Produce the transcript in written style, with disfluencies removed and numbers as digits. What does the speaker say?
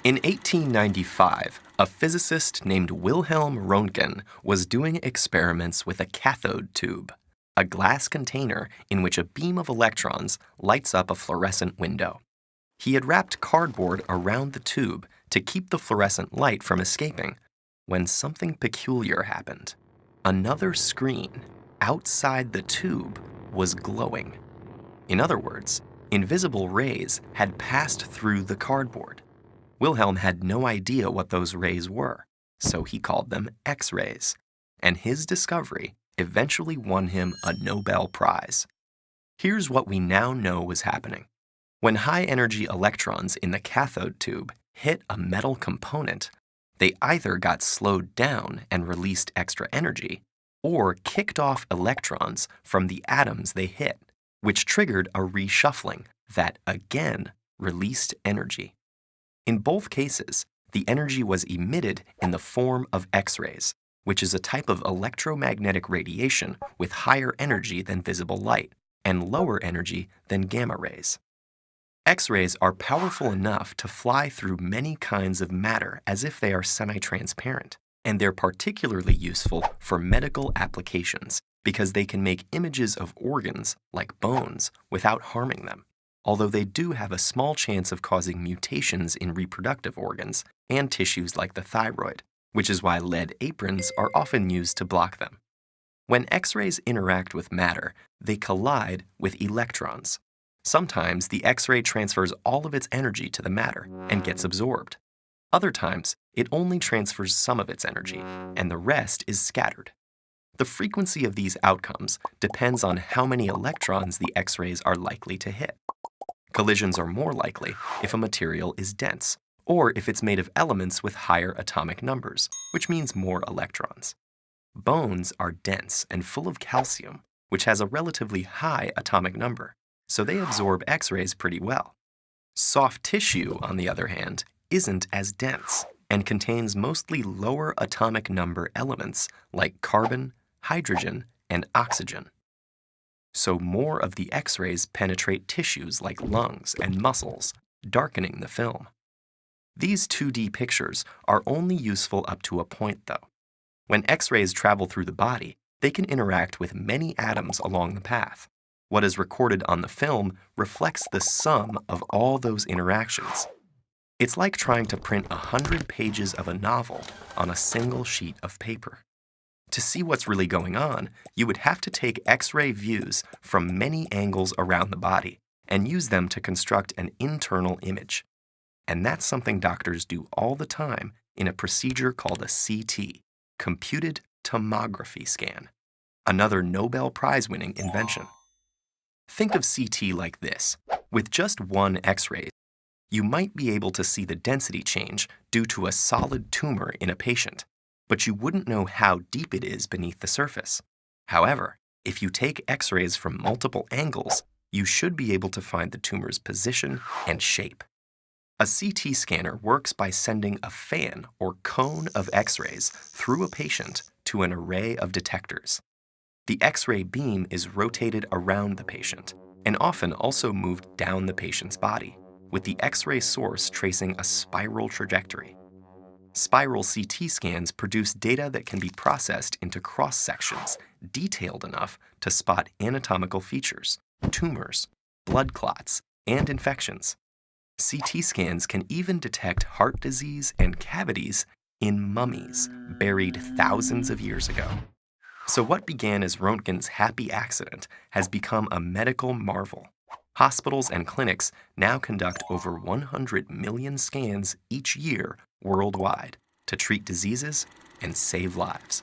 In 1895, a physicist named Wilhelm Röntgen was doing experiments with a cathode tube, a glass container in which a beam of electrons lights up a fluorescent window. He had wrapped cardboard around the tube to keep the fluorescent light from escaping when something peculiar happened. Another screen outside the tube was glowing. In other words, invisible rays had passed through the cardboard. Wilhelm had no idea what those rays were, so he called them X-rays, and his discovery eventually won him a Nobel Prize. Here's what we now know was happening. When high-energy electrons in the cathode tube hit a metal component, they either got slowed down and released extra energy, or kicked off electrons from the atoms they hit, which triggered a reshuffling that, again, released energy. In both cases, the energy was emitted in the form of X-rays, which is a type of electromagnetic radiation with higher energy than visible light and lower energy than gamma rays. X-rays are powerful enough to fly through many kinds of matter as if they are semi-transparent, and they're particularly useful for medical applications because they can make images of organs, like bones, without harming them, although they do have a small chance of causing mutations in reproductive organs and tissues like the thyroid, which is why lead aprons are often used to block them. When X-rays interact with matter, they collide with electrons. Sometimes the X-ray transfers all of its energy to the matter and gets absorbed. Other times, it only transfers some of its energy, and the rest is scattered. The frequency of these outcomes depends on how many electrons the X-rays are likely to hit. Collisions are more likely if a material is dense, or if it's made of elements with higher atomic numbers, which means more electrons. Bones are dense and full of calcium, which has a relatively high atomic number, so they absorb X-rays pretty well. Soft tissue, on the other hand, isn't as dense and contains mostly lower atomic number elements like carbon, hydrogen, and oxygen. So more of the X-rays penetrate tissues like lungs and muscles, darkening the film. These 2D pictures are only useful up to a point, though. When X-rays travel through the body, they can interact with many atoms along the path. What is recorded on the film reflects the sum of all those interactions. It's like trying to print 100 pages of a novel on a single sheet of paper. To see what's really going on, you would have to take X-ray views from many angles around the body and use them to construct an internal image. And that's something doctors do all the time in a procedure called a CT, computed tomography scan, another Nobel Prize-winning invention. Think of CT like this. With just one X-ray, you might be able to see the density change due to a solid tumor in a patient, but you wouldn't know how deep it is beneath the surface. However, if you take X-rays from multiple angles, you should be able to find the tumor's position and shape. A CT scanner works by sending a fan or cone of X-rays through a patient to an array of detectors. The X-ray beam is rotated around the patient and often also moved down the patient's body, with the X-ray source tracing a spiral trajectory. Spiral CT scans produce data that can be processed into cross-sections detailed enough to spot anatomical features, tumors, blood clots, and infections. CT scans can even detect heart disease and cavities in mummies buried thousands of years ago. So what began as Röntgen's happy accident has become a medical marvel. Hospitals and clinics now conduct over 100 million scans each year worldwide to treat diseases and save lives.